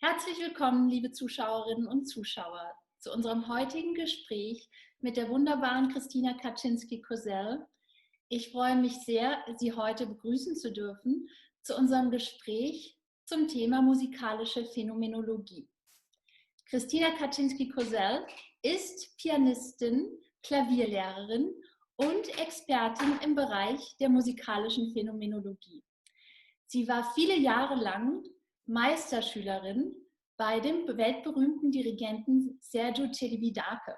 Herzlich willkommen, liebe Zuschauerinnen und Zuschauer, zu unserem heutigen Gespräch mit der wunderbaren Christina Kaczynski-Kozel. Ich freue mich sehr, Sie heute begrüßen zu dürfen zu unserem Gespräch zum Thema musikalische Phänomenologie. Christina Kaczynski-Kozel ist Pianistin, Klavierlehrerin und Expertin im Bereich der musikalischen Phänomenologie. Sie war viele Jahre lang Meisterschülerin bei dem weltberühmten Dirigenten Sergiu Celibidache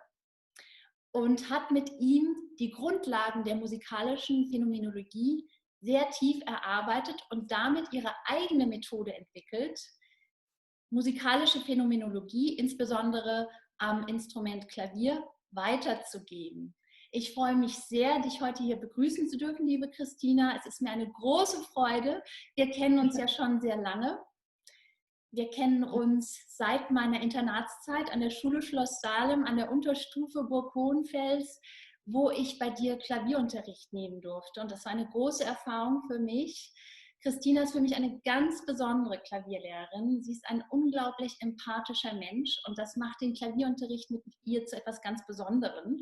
und hat mit ihm die Grundlagen der musikalischen Phänomenologie sehr tief erarbeitet und damit ihre eigene Methode entwickelt, musikalische Phänomenologie, insbesondere am Instrument Klavier, weiterzugeben. Ich freue mich sehr, dich heute hier begrüßen zu dürfen, liebe Christina. Es ist mir eine große Freude. Wir kennen uns ja schon sehr lange. Wir kennen uns seit meiner Internatszeit an der Schule Schloss Salem, an der Unterstufe Burg Hohenfels, wo ich bei dir Klavierunterricht nehmen durfte. Und das war eine große Erfahrung für mich. Christina ist für mich eine ganz besondere Klavierlehrerin. Sie ist ein unglaublich empathischer Mensch und das macht den Klavierunterricht mit ihr zu etwas ganz Besonderem.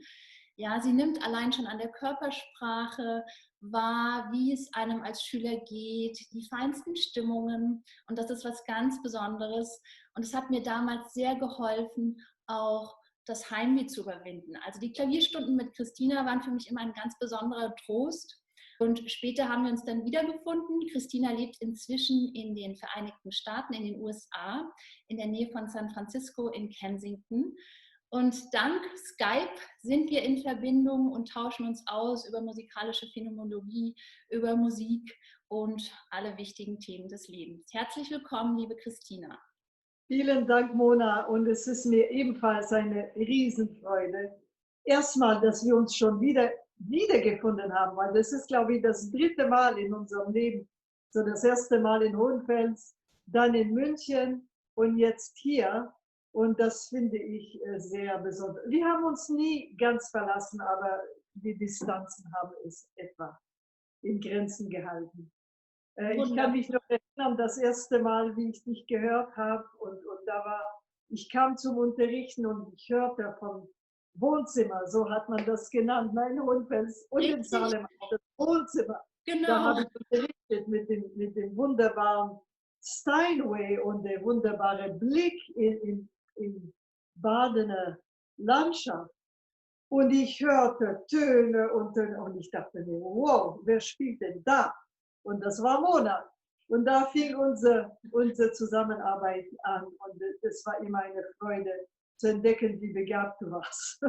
Ja, sie nimmt allein schon an der Körpersprache wahr, wie es einem als Schüler geht, die feinsten Stimmungen, und das ist was ganz Besonderes. Und es hat mir damals sehr geholfen, auch das Heimweh zu überwinden. Also die Klavierstunden mit Christina waren für mich immer ein ganz besonderer Trost. Und später haben wir uns dann wiedergefunden. Christina lebt inzwischen in den Vereinigten Staaten, in den USA, in der Nähe von San Francisco in Kensington. Und dank Skype sind wir in Verbindung und tauschen uns aus über musikalische Phänomenologie, über Musik und alle wichtigen Themen des Lebens. Herzlich willkommen, liebe Christina. Vielen Dank, Mona. Und es ist mir ebenfalls eine Riesenfreude. Erstmal, dass wir uns schon wiedergefunden haben, weil das ist, glaube ich, das dritte Mal in unserem Leben. So das erste Mal in Hohenfels, dann in München und jetzt hier. Und das finde ich sehr besonders. Wir haben uns nie ganz verlassen, aber die Distanzen haben es etwa in Grenzen gehalten. Ich kann mich noch erinnern, das erste Mal, wie ich dich gehört habe, und da war, ich kam zum Unterrichten und ich hörte vom Wohnzimmer, so hat man das genannt, mein Hohenfels und in Salem, das Wohnzimmer. Genau. Da habe ich unterrichtet mit dem wunderbaren Steinway und der wunderbare Blick in Badener Landschaft. Und ich hörte Töne und ich dachte mir, wow, wer spielt denn da? Und das war Mona. Und da fing unsere Zusammenarbeit an. Und es war immer eine Freude zu entdecken, wie begabt du warst.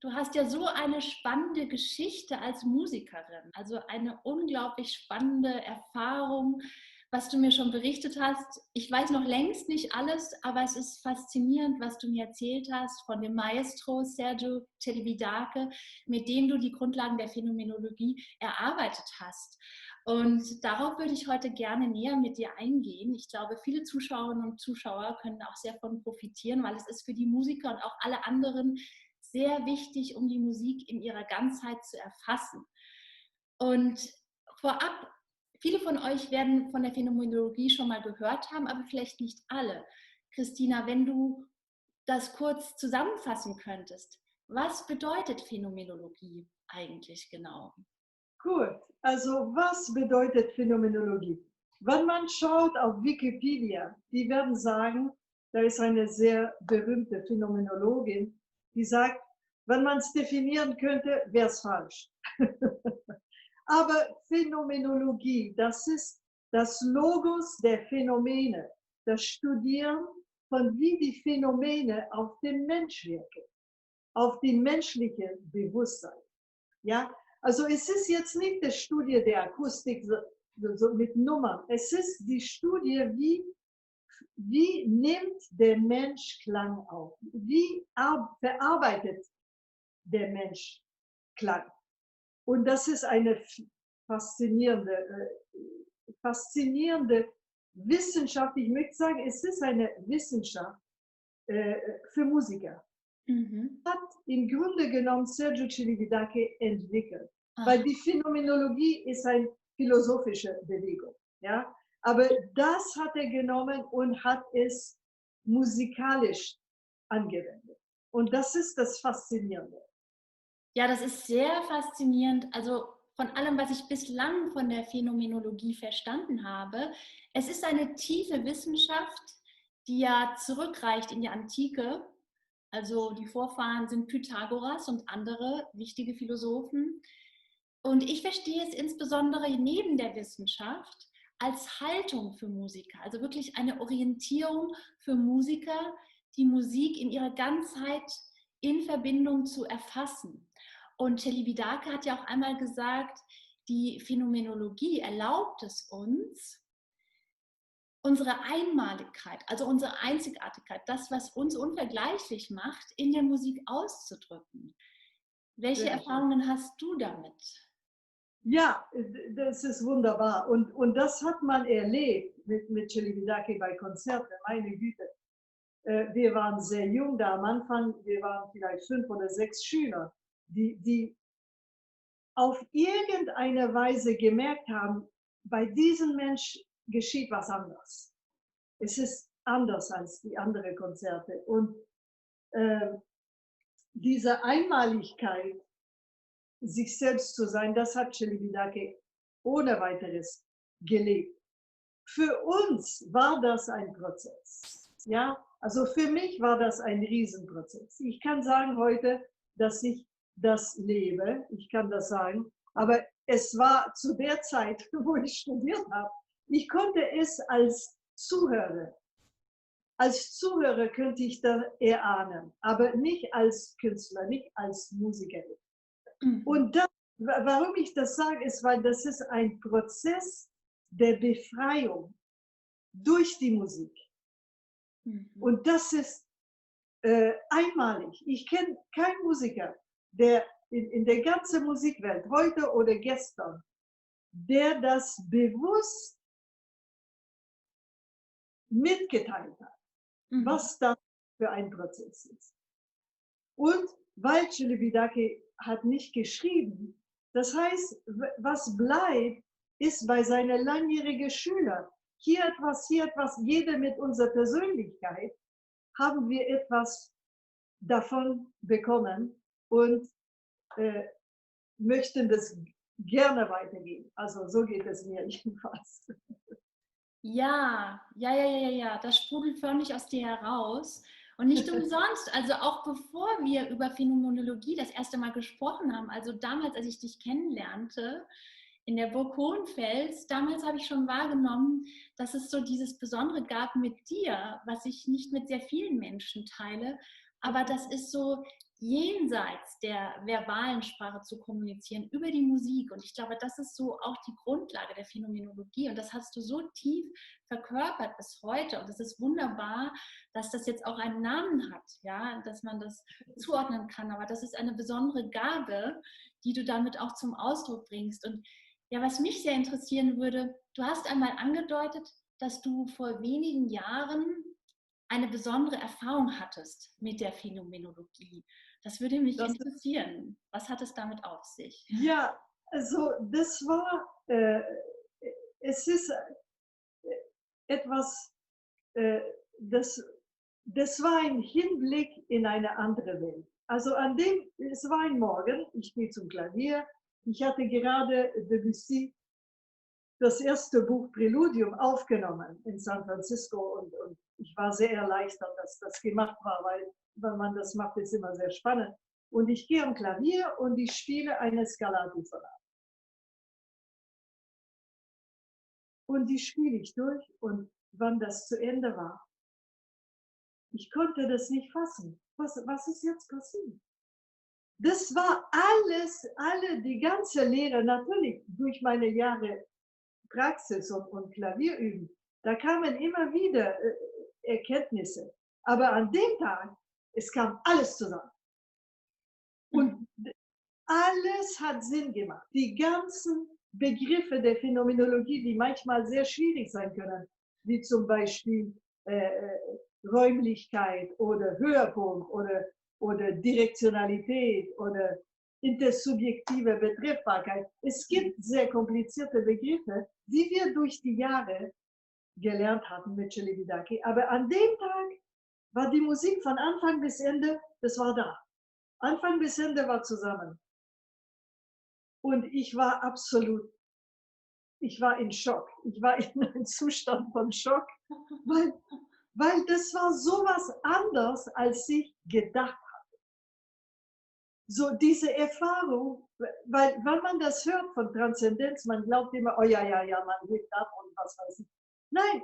Du hast ja so eine spannende Geschichte als Musikerin, also eine unglaublich spannende Erfahrung, was du mir schon berichtet hast. Ich weiß noch längst nicht alles, aber es ist faszinierend, was du mir erzählt hast von dem Maestro Sergiu Celibidache, mit dem du die Grundlagen der Phänomenologie erarbeitet hast. Und darauf würde ich heute gerne näher mit dir eingehen. Ich glaube, viele Zuschauerinnen und Zuschauer können auch sehr davon profitieren, weil es ist für die Musiker und auch alle anderen sehr wichtig, um die Musik in ihrer Ganzheit zu erfassen. Und vorab, viele von euch werden von der Phänomenologie schon mal gehört haben, aber vielleicht nicht alle. Christina, wenn du das kurz zusammenfassen könntest, was bedeutet Phänomenologie eigentlich genau? Gut, also was bedeutet Phänomenologie? Wenn man schaut auf Wikipedia, die werden sagen, da ist eine sehr berühmte Phänomenologin, die sagt, wenn man es definieren könnte, wäre es falsch. Aber Phänomenologie, das ist das Logos der Phänomene, das Studieren von wie die Phänomene auf den Mensch wirken, auf die menschliche Bewusstsein. Ja, also es ist jetzt nicht die Studie der Akustik so mit Nummern. Es ist die Studie, wie nimmt der Mensch Klang auf? Wie verarbeitet der Mensch Klang? Und das ist eine faszinierende Wissenschaft. Ich möchte sagen, es ist eine Wissenschaft für Musiker. Hat im Grunde genommen Sergiu Celibidache entwickelt. Weil die Phänomenologie ist eine philosophische Bewegung. Ja? Aber das hat er genommen und hat es musikalisch angewendet. Und das ist das Faszinierende. Ja, das ist sehr faszinierend. Also von allem, was ich bislang von der Phänomenologie verstanden habe, es ist eine tiefe Wissenschaft, die ja zurückreicht in die Antike. Also die Vorfahren sind Pythagoras und andere wichtige Philosophen. Und ich verstehe es insbesondere neben der Wissenschaft als Haltung für Musiker, also wirklich eine Orientierung für Musiker, die Musik in ihrer Ganzheit in Verbindung zu erfassen. Und Celibidache hat ja auch einmal gesagt, die Phänomenologie erlaubt es uns, unsere Einmaligkeit, also unsere Einzigartigkeit, das, was uns unvergleichlich macht, in der Musik auszudrücken. Welche Erfahrungen hast du damit? Ja, das ist wunderbar. Und das hat man erlebt mit Celibidache bei Konzerten, meine Güte. Wir waren sehr jung da am Anfang, wir waren vielleicht 5 oder 6 Schüler, die auf irgendeine Weise gemerkt haben, bei diesem Mensch geschieht was anderes. Es ist anders als die anderen Konzerte. Und diese Einmaligkeit, sich selbst zu sein, das hat Celibidache ohne weiteres gelebt. Für uns war das ein Prozess. Ja, also für mich war das ein Riesenprozess. Ich kann sagen heute, dass ich das lebe, ich kann das sagen, aber es war zu der Zeit, wo ich studiert habe, ich konnte es als Zuhörer könnte ich da erahnen, aber nicht als Künstler, nicht als Musikerin. Und das, warum ich das sage, ist, weil das ist ein Prozess der Befreiung durch die Musik. Und das ist einmalig. Ich kenne keinen Musiker, der in der ganzen Musikwelt, heute oder gestern, der das bewusst mitgeteilt hat, was das für ein Prozess ist. Und weil Celibidache hat nicht geschrieben, das heißt, was bleibt, ist bei seinen langjährigen Schülern. Hier etwas, jeder mit unserer Persönlichkeit haben wir etwas davon bekommen und möchten das gerne weitergeben. Also so geht es mir jedenfalls. Ja, das sprudelt förmlich aus dir heraus. Und nicht umsonst, also auch bevor wir über Phänomenologie das erste Mal gesprochen haben, also damals, als ich dich kennenlernte, in der Burg Hohenfels, damals habe ich schon wahrgenommen, dass es so dieses Besondere gab mit dir, was ich nicht mit sehr vielen Menschen teile, aber das ist so jenseits der verbalen Sprache zu kommunizieren, über die Musik. Und ich glaube, das ist so auch die Grundlage der Phänomenologie. Und das hast du so tief verkörpert bis heute. Und es ist wunderbar, dass das jetzt auch einen Namen hat, ja, dass man das zuordnen kann. Aber das ist eine besondere Gabe, die du damit auch zum Ausdruck bringst. Und ja, was mich sehr interessieren würde, du hast einmal angedeutet, dass du vor wenigen Jahren eine besondere Erfahrung hattest mit der Phänomenologie. Das würde mich interessieren. Was hat es damit auf sich? Ja, also das war, es ist etwas, das war ein Hinblick in eine andere Welt. Also es war ein Morgen, ich gehe zum Klavier, ich hatte gerade Debussy das erste Buch Präludium aufgenommen in San Francisco und ich war sehr erleichtert, dass das gemacht war, weil wenn man das macht, ist immer sehr spannend. Und ich gehe am Klavier und ich spiele eine Scarlatti-Sonate. Und die spiele ich durch und wann das zu Ende war, ich konnte das nicht fassen. Was ist jetzt passiert? Das war die ganze Lehre, natürlich durch meine Jahre Praxis und Klavierüben, da kamen immer wieder Erkenntnisse. Aber an dem Tag, es kam alles zusammen. Und alles hat Sinn gemacht. Die ganzen Begriffe der Phänomenologie, die manchmal sehr schwierig sein können, wie zum Beispiel Räumlichkeit oder Höhepunkt oder Direktionalität oder intersubjektive Betreffbarkeit. Es gibt sehr komplizierte Begriffe, die wir durch die Jahre gelernt hatten mit Celibidache. Aber an dem Tag war die Musik von Anfang bis Ende, das war da. Anfang bis Ende war zusammen. Und ich war in Schock. Ich war in einem Zustand von Schock, weil, weil das war sowas anders, als ich gedacht habe. So diese Erfahrung, weil wenn man das hört von Transzendenz, man glaubt immer, oh ja, ja, ja, man lebt ab und was weiß ich. Nein,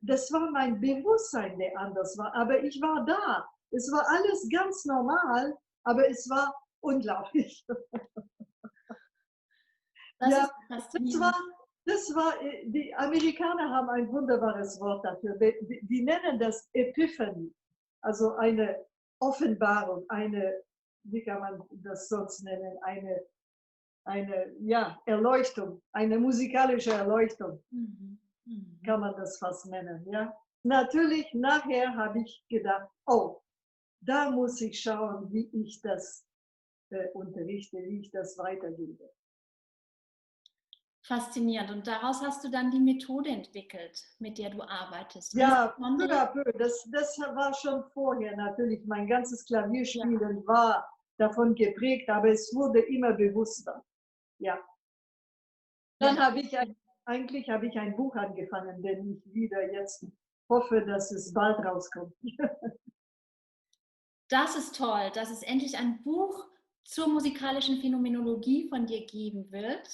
das war mein Bewusstsein, der anders war, aber ich war da. Es war alles ganz normal, aber es war unglaublich. Das Ja, ist faszinierend. die Amerikaner haben ein wunderbares Wort dafür. Die nennen das Epiphany, also eine Offenbarung, wie kann man das sonst nennen, ja, Erleuchtung, eine musikalische Erleuchtung, Mhm. Mhm. kann man das fast nennen. Ja. Natürlich, nachher habe ich gedacht, oh, da muss ich schauen, wie ich das unterrichte, wie ich das weitergebe. Faszinierend. Und daraus hast du dann die Methode entwickelt, mit der du arbeitest. Ja, peu Insbesondere, à peu. Das war schon vorher natürlich. Mein ganzes ja, Klavierspielen war davon geprägt, aber es wurde immer bewusster. Ja. Dann ja. eigentlich habe ich ein Buch angefangen, denn ich wieder jetzt hoffe, dass es bald rauskommt. Das ist toll, dass es endlich ein Buch zur musikalischen Phänomenologie von dir geben wird.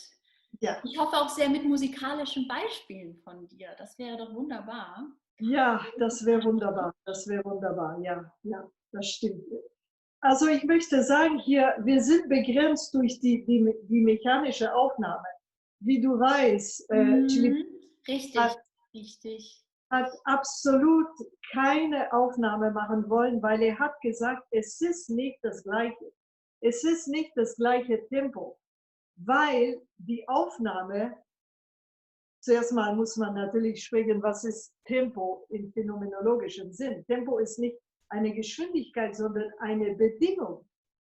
Ja, Ich hoffe auch sehr mit musikalischen Beispielen von dir. Das wäre doch wunderbar. ja, das wäre wunderbar. Das wäre wunderbar. Ja, ja, das stimmt. Also ich möchte sagen hier, wir sind begrenzt durch die mechanische Aufnahme. Wie du weißt, Chili Mhm. Richtig, hat, richtig. hat absolut keine Aufnahme machen wollen, weil er hat gesagt, es ist nicht das Gleiche. Es ist nicht das gleiche Tempo, weil die Aufnahme, zuerst mal muss man natürlich sprechen, was ist Tempo im phänomenologischen Sinn. Tempo ist nicht eine Geschwindigkeit, sondern eine Bedingung,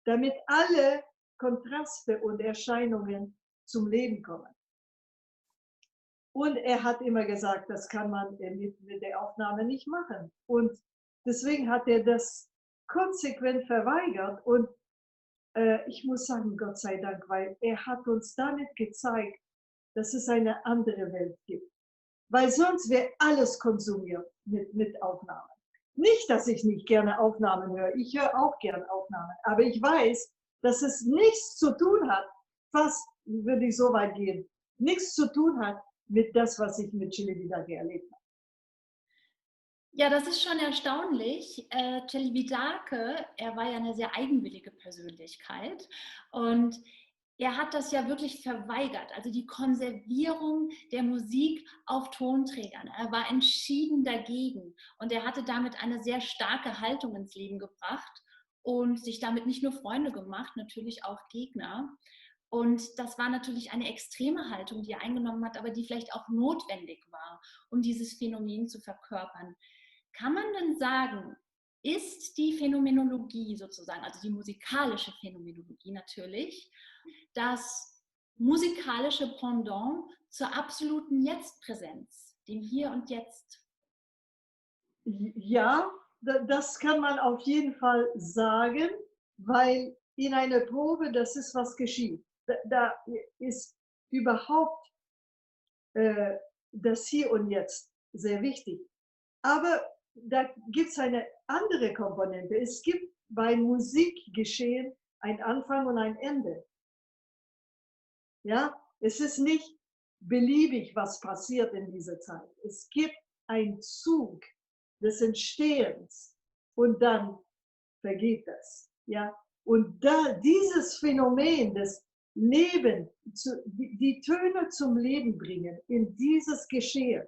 damit alle Kontraste und Erscheinungen zum Leben kommen. Und er hat immer gesagt, das kann man mit der Aufnahme nicht machen. Und deswegen hat er das konsequent verweigert. Und ich muss sagen, Gott sei Dank, weil er hat uns damit gezeigt, dass es eine andere Welt gibt. Weil sonst wäre alles konsumiert mit Aufnahmen. Nicht, dass ich nicht gerne Aufnahmen höre. Ich höre auch gerne Aufnahmen. Aber ich weiß, dass es nichts zu tun hat, fast würde ich so weit gehen, nichts zu tun hat mit das, was ich mit Chili Vidake erlebt habe. Ja, das ist schon erstaunlich. Celibidache, er war ja eine sehr eigenwillige Persönlichkeit und er hat das ja wirklich verweigert, also die Konservierung der Musik auf Tonträgern. Er war entschieden dagegen und er hatte damit eine sehr starke Haltung ins Leben gebracht und sich damit nicht nur Freunde gemacht, natürlich auch Gegner. Und das war natürlich eine extreme Haltung, die er eingenommen hat, aber die vielleicht auch notwendig war, um dieses Phänomen zu verkörpern. Kann man denn sagen, ist die Phänomenologie sozusagen, also die musikalische Phänomenologie natürlich, das musikalische Pendant zur absoluten Jetzt-Präsenz, dem Hier und Jetzt? Ja, das kann man auf jeden Fall sagen, weil in einer Probe, das ist, was geschieht. Da ist überhaupt das Hier und Jetzt sehr wichtig. Aber da gibt es eine andere Komponente. Es gibt bei Musikgeschehen ein Anfang und ein Ende. Ja, es ist nicht beliebig, was passiert in dieser Zeit. Es gibt einen Zug des Entstehens und dann vergeht das. Ja, und dieses Phänomen des Leben, die Töne zum Leben bringen in dieses Geschehen,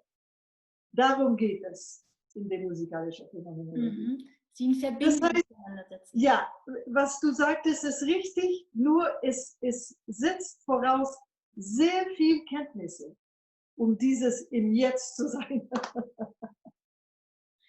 darum geht es in der musikalischen Phänomenologie. Mhm. Sie in Das Verbindung heißt, miteinander setzen. ja, was du sagtest, ist richtig, nur es setzt voraus sehr viel Kenntnisse, um dieses im Jetzt zu sein. Ja,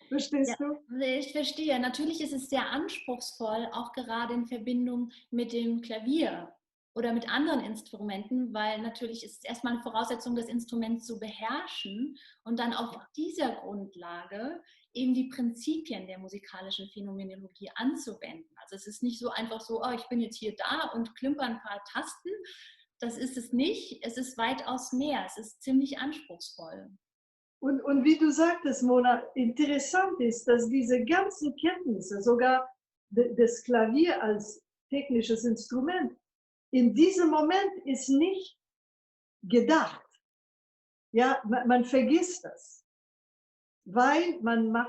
Verstehst du? ich verstehe. Natürlich ist es sehr anspruchsvoll, auch gerade in Verbindung mit dem Klavier oder mit anderen Instrumenten, weil natürlich ist es erstmal eine Voraussetzung, das Instrument zu beherrschen und dann auf dieser Grundlage eben die Prinzipien der musikalischen Phänomenologie anzuwenden. Also es ist nicht so einfach so, oh, ich bin jetzt hier da und klimper ein paar Tasten. Das ist es nicht. Es ist weitaus mehr. Es ist ziemlich anspruchsvoll. Und wie du sagtest, Mona, interessant ist, dass diese ganzen Kenntnisse, sogar das Klavier als technisches Instrument, in diesem Moment ist nicht gedacht. Ja, man vergisst das, weil man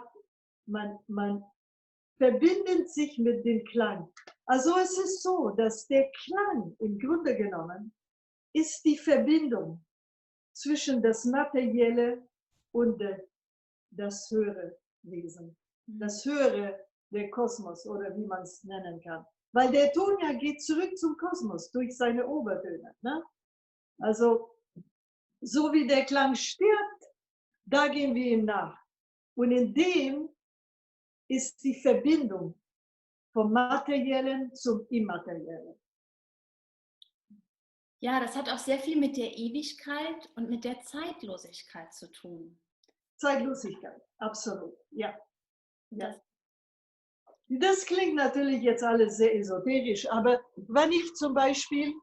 verbindet sich mit dem Klang. Also es ist so, dass der Klang im Grunde genommen ist die Verbindung zwischen das Materielle und das höhere Wesen, das höhere, der Kosmos oder wie man es nennen kann. Weil der Ton ja geht zurück zum Kosmos durch seine Obertöne. Ne? Also so wie der Klang stirbt, da gehen wir ihm nach. Und in dem ist die Verbindung vom Materiellen zum Immateriellen. Ja, das hat auch sehr viel mit der Ewigkeit und mit der Zeitlosigkeit zu tun. Zeitlosigkeit, absolut, ja. Das klingt natürlich jetzt alles sehr esoterisch, aber wenn ich zum Beispiel,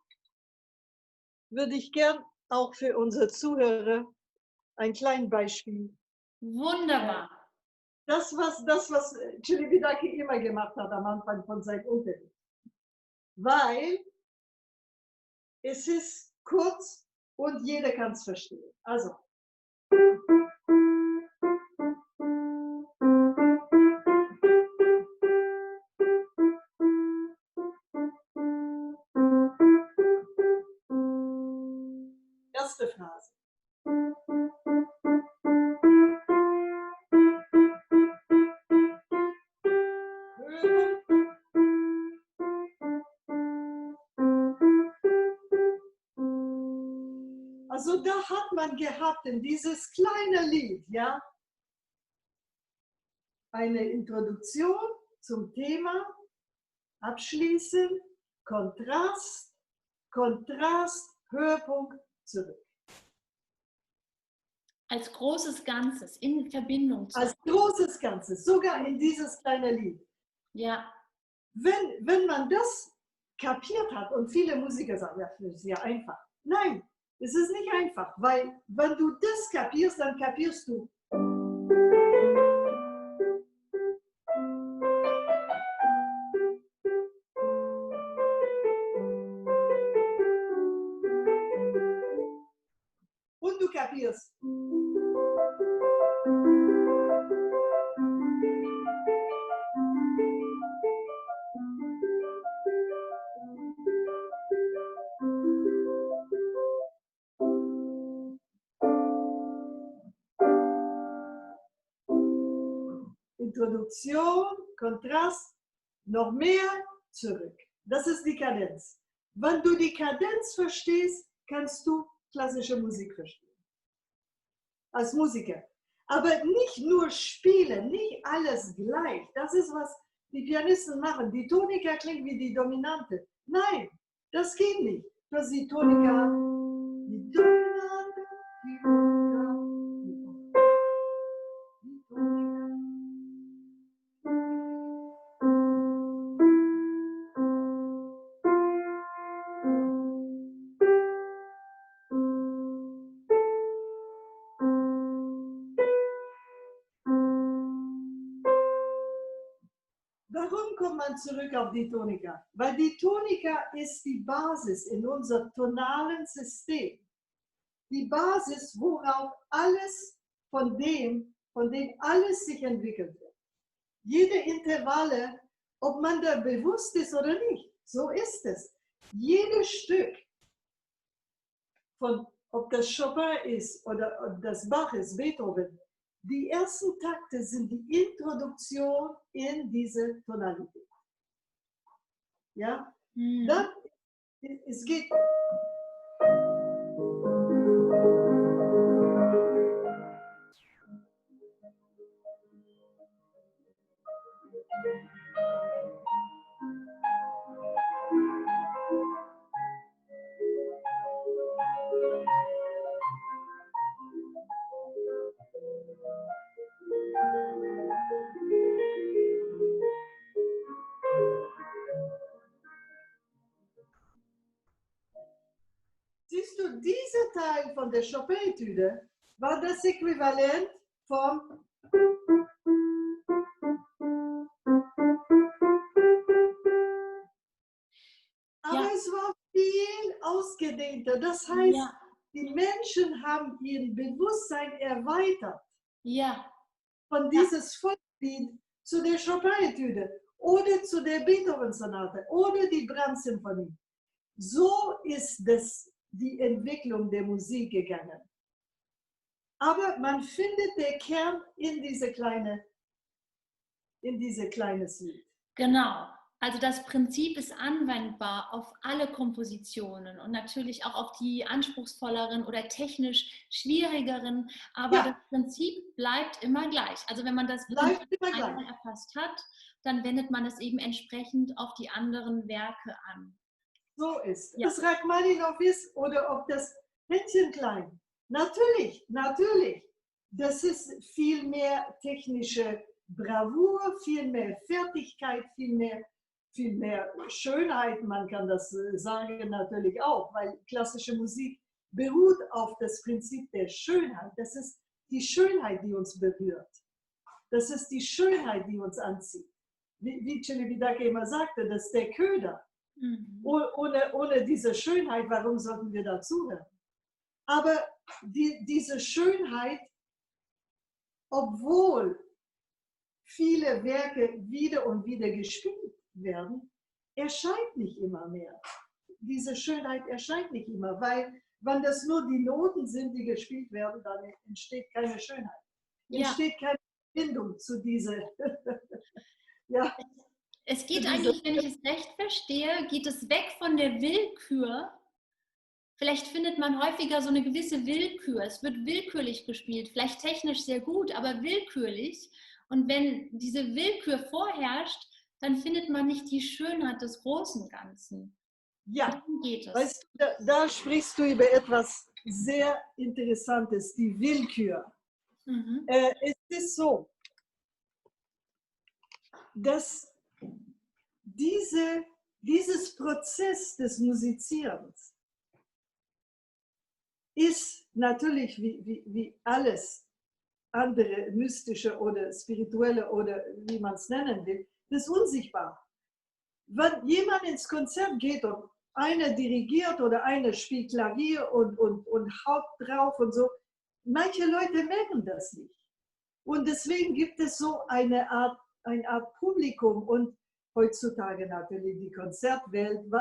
würde ich gern auch für unsere Zuhörer ein kleines Beispiel. Wunderbar. Das, was Celibidache immer gemacht hat am Anfang von seinem Unterricht. Weil es ist kurz und jeder kann es verstehen. Also. Erste Phrase. Also da hat man gehabt in dieses kleine Lied, ja, eine Introduktion zum Thema, abschließen, Kontrast, Höhepunkt, zurück. Als großes Ganzes, in Verbindung zu. Als großes Ganzes, sogar in dieses kleine Lied. Ja. Wenn man das kapiert hat, und viele Musiker sagen, ja, das ist ja einfach. Nein, es ist nicht einfach, weil wenn du das kapierst, dann kapierst du. Und du kapierst. Introduktion, Kontrast, noch mehr, zurück. Das ist die Kadenz. Wenn du die Kadenz verstehst, kannst du klassische Musik verstehen. Als Musiker. Aber nicht nur spielen, nicht alles gleich. Das ist, was die Pianisten machen. Die Tonika klingt wie die Dominante. Nein, das geht nicht. Du hast die Tonika, die Dominante, die Tonika, die Tonika. Warum kommt man zurück auf die Tonika? Weil die Tonika ist die Basis in unserem tonalen System. Die Basis, worauf alles von dem alles sich entwickelt wird. Jede Intervalle, ob man da bewusst ist oder nicht, so ist es. Jedes Stück, von, ob das Chopin ist oder ob das Bach ist, Beethoven, die ersten Takte sind die Introduktion in diese Tonalität. Ja? Dann, es geht. von der Chopin-Etüde war das Äquivalent von aber es war viel ausgedehnter. Das heißt, die Menschen haben ihr Bewusstsein erweitert von dieses Volkslied zu der Chopin-Etüde oder zu der Beethoven-Sonate oder die Brahms-Symphonie. So ist die Entwicklung der Musik gegangen. Aber man findet den Kern in diese kleines Lied. Genau. Also das Prinzip ist anwendbar auf alle Kompositionen und natürlich auch auf die anspruchsvolleren oder technisch schwierigeren, aber das Prinzip bleibt immer gleich. Also wenn man das Prinzip einmal erfasst hat, dann wendet man es eben entsprechend auf die anderen Werke an. So ist es. Das Rachmaninow ist oder ob das Händchen klein. Natürlich. Das ist viel mehr technische Bravour, viel mehr Fertigkeit, viel mehr Schönheit. Man kann das sagen natürlich auch, weil klassische Musik beruht auf das Prinzip der Schönheit. Das ist die Schönheit, die uns berührt. Das ist die Schönheit, die uns anzieht. Wie Celibidache immer sagte, das ist der Köder. Ohne diese Schönheit, warum sollten wir dazuhören? Aber diese Schönheit, obwohl viele Werke wieder und wieder gespielt werden, erscheint nicht immer mehr. Diese Schönheit erscheint nicht immer, weil wenn das nur die Noten sind, die gespielt werden, dann entsteht keine Schönheit. Entsteht keine Bindung zu dieser. Es geht eigentlich, wenn ich es recht verstehe, geht es weg von der Willkür. Vielleicht findet man häufiger so eine gewisse Willkür. Es wird willkürlich gespielt, vielleicht technisch sehr gut, aber willkürlich. Und wenn diese Willkür vorherrscht, dann findet man nicht die Schönheit des großen Ganzen. Ja, darum geht es. Weißt du, da sprichst du über etwas sehr Interessantes, die Willkür. Es ist so, dass dieses Prozess des Musizierens ist natürlich wie alles andere mystische oder spirituelle oder wie man es nennen will, das Unsichtbare. Wenn jemand ins Konzert geht und einer dirigiert oder einer spielt Klavier und haut drauf und so, manche Leute merken das nicht. Und deswegen gibt es so eine Art Publikum und heutzutage natürlich die Konzertwelt.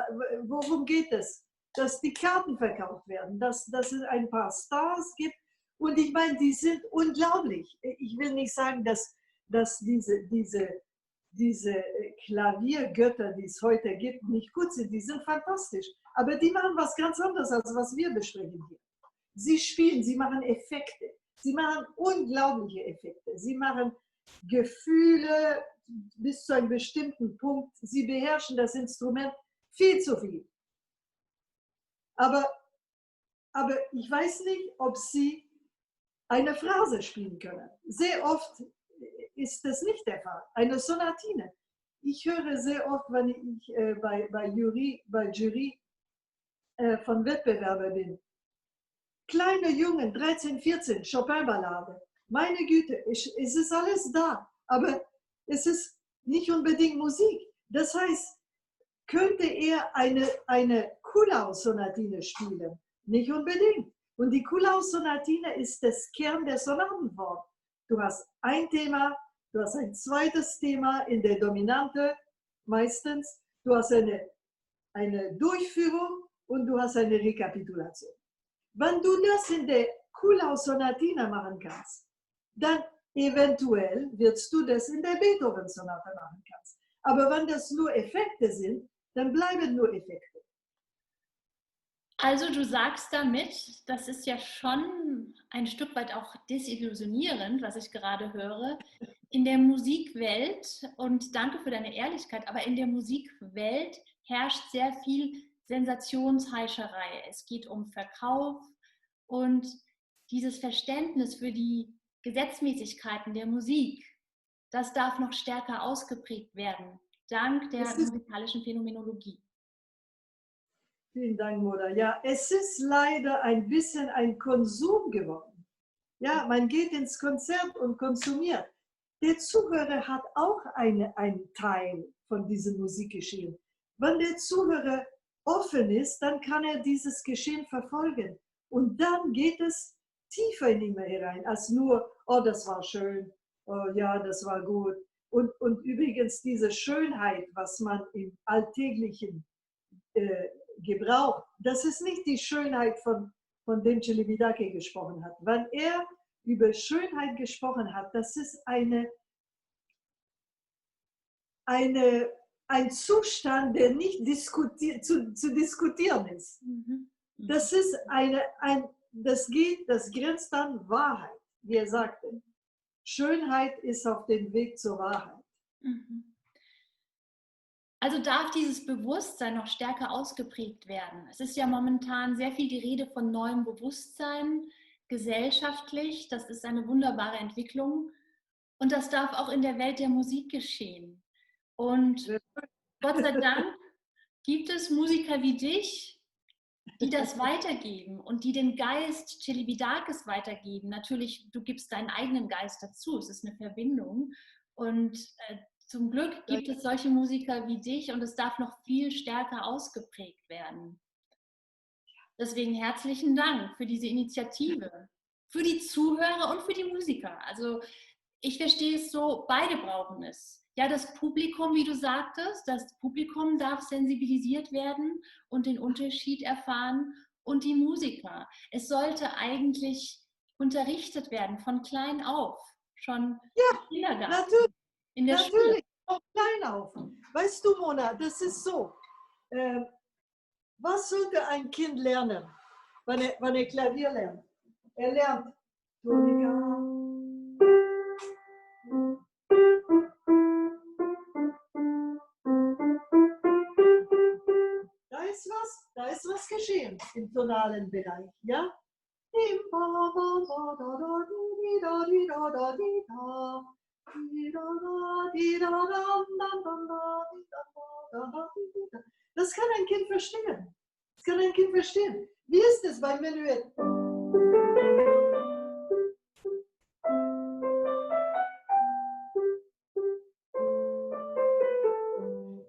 Worum geht es? Dass die Karten verkauft werden, dass es ein paar Stars gibt. Und ich meine, die sind unglaublich. Ich will nicht sagen, dass diese Klaviergötter, die es heute gibt, nicht gut sind. Die sind fantastisch. Aber die machen was ganz anderes, als was wir besprechen hier. Sie spielen, sie machen Effekte. Sie machen unglaubliche Effekte. Sie machen Gefühle bis zu einem bestimmten Punkt. Sie beherrschen das Instrument viel zu viel. Aber ich weiß nicht, ob sie eine Phrase spielen können. Sehr oft ist das nicht der Fall. Eine Sonatine. Ich höre sehr oft, wenn ich bei Jury von Wettbewerber bin, kleine Jungen, 13, 14, Chopin-Ballade. Meine Güte, es ist alles da, aber es ist nicht unbedingt Musik. Das heißt, könnte er eine Kuhlau-Sonatine spielen? Nicht unbedingt. Und die Kuhlau-Sonatine ist das Kern der Sonatenform. Du hast ein Thema, du hast ein zweites Thema in der Dominante meistens, du hast eine Durchführung und du hast eine Rekapitulation. Wenn du das in der Kuhlau-Sonatine machen kannst, dann eventuell wirst du das in der Beethoven-Sonate machen kannst. Aber wenn das nur Effekte sind, dann bleiben nur Effekte. Also du sagst damit, das ist ja schon ein Stück weit auch desillusionierend, was ich gerade höre, in der Musikwelt, und danke für deine Ehrlichkeit, aber in der Musikwelt herrscht sehr viel Sensationsheischerei. Es geht um Verkauf und dieses Verständnis für die Gesetzmäßigkeiten der Musik, das darf noch stärker ausgeprägt werden, dank der musikalischen Phänomenologie. Vielen Dank, Mona. Ja, es ist leider ein bisschen ein Konsum geworden. Ja, man geht ins Konzert und konsumiert. Der Zuhörer hat auch einen Teil von diesem Musikgeschehen. Wenn der Zuhörer offen ist, dann kann er dieses Geschehen verfolgen. Und dann geht es tiefer in ihn herein, als nur, oh, das war schön, oh, ja, das war gut. Und übrigens diese Schönheit, was man im alltäglichen Gebrauch, das ist nicht die Schönheit von dem Celibidache gesprochen hat. Wenn er über Schönheit gesprochen hat, das ist ein Zustand, der nicht zu diskutieren ist. Das ist das grenzt an Wahrheit, wie er sagte. Schönheit ist auf dem Weg zur Wahrheit. Also darf dieses Bewusstsein noch stärker ausgeprägt werden. Es ist ja momentan sehr viel die Rede von neuem Bewusstsein, gesellschaftlich. Das ist eine wunderbare Entwicklung. Und das darf auch in der Welt der Musik geschehen. Und Gott sei Dank gibt es Musiker wie dich, die das weitergeben und die den Geist Celibidaches weitergeben. Natürlich, du gibst deinen eigenen Geist dazu. Es ist eine Verbindung. Und zum Glück gibt es solche Musiker wie dich und es darf noch viel stärker ausgeprägt werden. Deswegen herzlichen Dank für diese Initiative, für die Zuhörer und für die Musiker. Also ich verstehe es so, beide brauchen es. Ja, das Publikum, wie du sagtest, das Publikum darf sensibilisiert werden und den Unterschied erfahren und die Musiker. Es sollte eigentlich unterrichtet werden von klein auf, schon im Kindergarten. Natürlich. In der Natürlich, Schule. auch klein auf. Weißt du, Mona, das ist so. Was sollte ein Kind lernen, wenn er Klavier lernt? Er lernt Tonika. Da ist was geschehen im tonalen Bereich, ja? Das kann ein Kind verstehen. Das kann ein Kind verstehen. Wie ist es beim Menuett?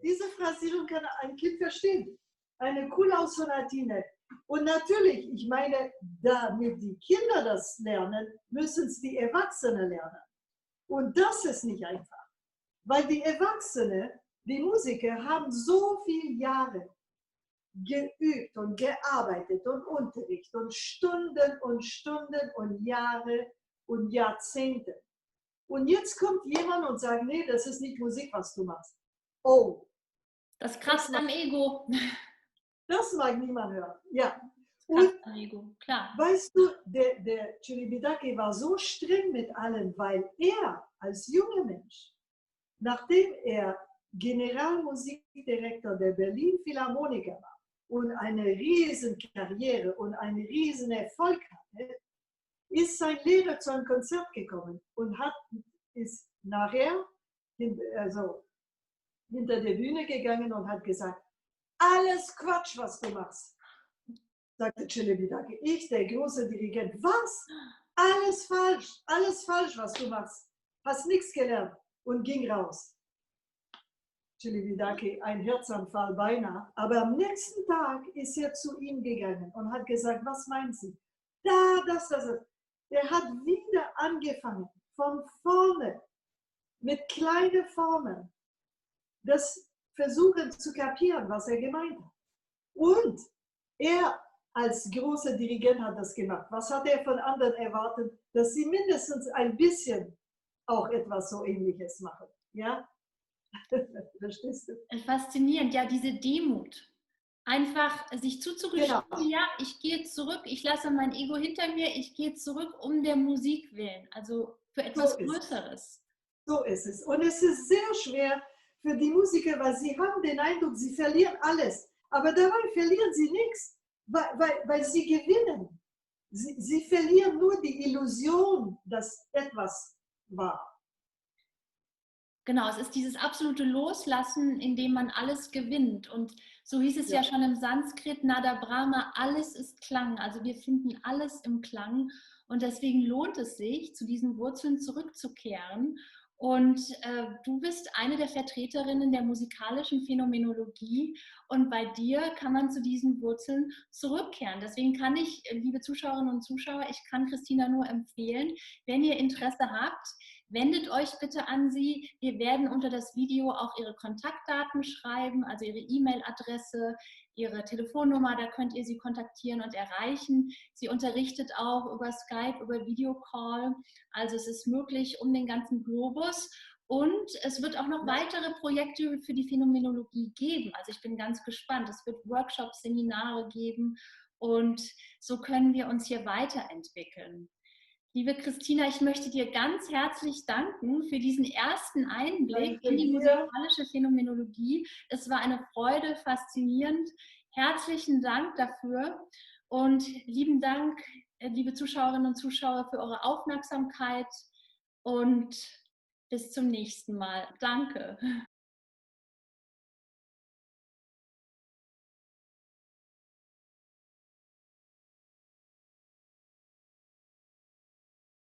Diese Phrasierung kann ein Kind verstehen. Eine Kuhlau-Sonatine. Und natürlich, ich meine, damit die Kinder das lernen, müssen es die Erwachsenen lernen. Und das ist nicht einfach. Weil die Erwachsenen, die Musiker, haben so viele Jahre geübt und gearbeitet und Unterricht und Stunden und Jahre und Jahrzehnte. Und jetzt kommt jemand und sagt, nee, das ist nicht Musik, was du machst. Oh. Das kratzt am Ego. Das mag niemand hören. Ja. Und Ego, klar. Weißt du, der Celibidache war so streng mit allen, weil er als junger Mensch, nachdem er Generalmusikdirektor der Berlin Philharmoniker war und eine riesen Karriere und einen riesen Erfolg hatte, ist sein Lehrer zu einem Konzert gekommen und ist nachher hinter der Bühne gegangen und hat gesagt, alles Quatsch, was du machst, sagte Celibidache. Ich, der große Dirigent, was? Alles falsch, was du machst. Hast nichts gelernt und ging raus. Celibidache, ein Herzanfall beinahe. Aber am nächsten Tag ist er zu ihm gegangen und hat gesagt, was meinen Sie? Das. Er hat wieder angefangen, von vorne, mit kleinen Formen, das versuchen zu kapieren, was er gemeint hat. Und er als großer Dirigent hat das gemacht. Was hat er von anderen erwartet? Dass sie mindestens ein bisschen auch etwas so Ähnliches machen. Ja? Verstehst du? Faszinierend, ja, diese Demut. Einfach sich zuzugestehen, Genau. Ja, ich gehe zurück, ich lasse mein Ego hinter mir, ich gehe zurück um der Musik willen, also für etwas Größeres. So ist es. Und es ist sehr schwer für die Musiker, weil sie haben den Eindruck, sie verlieren alles. Aber dabei verlieren sie nichts, weil sie gewinnen. Sie verlieren nur die Illusion, dass etwas war. Genau, es ist dieses absolute Loslassen, in dem man alles gewinnt. Und so hieß es ja Ja, schon im Sanskrit, Nada Brahma, alles ist Klang. Also wir finden alles im Klang. Und deswegen lohnt es sich, zu diesen Wurzeln zurückzukehren. Und du bist eine der Vertreterinnen der musikalischen Phänomenologie. Und bei dir kann man zu diesen Wurzeln zurückkehren. Deswegen kann ich, liebe Zuschauerinnen und Zuschauer, ich kann Christina nur empfehlen, wenn ihr Interesse habt, wendet euch bitte an sie. Wir werden unter das Video auch ihre Kontaktdaten schreiben, also ihre E-Mail-Adresse, ihre Telefonnummer, da könnt ihr sie kontaktieren und erreichen. Sie unterrichtet auch über Skype, über Videocall. Also es ist möglich um den ganzen Globus. Und es wird auch noch ja. weitere Projekte für die Phänomenologie geben. Also ich bin ganz gespannt. Es wird Workshops, Seminare geben und so können wir uns hier weiterentwickeln. Liebe Christina, ich möchte dir ganz herzlich danken für diesen ersten Einblick in Danke die dir. musikalische Phänomenologie. Es war eine Freude, faszinierend. Herzlichen Dank dafür und lieben Dank, liebe Zuschauerinnen und Zuschauer, für eure Aufmerksamkeit und bis zum nächsten Mal. Danke.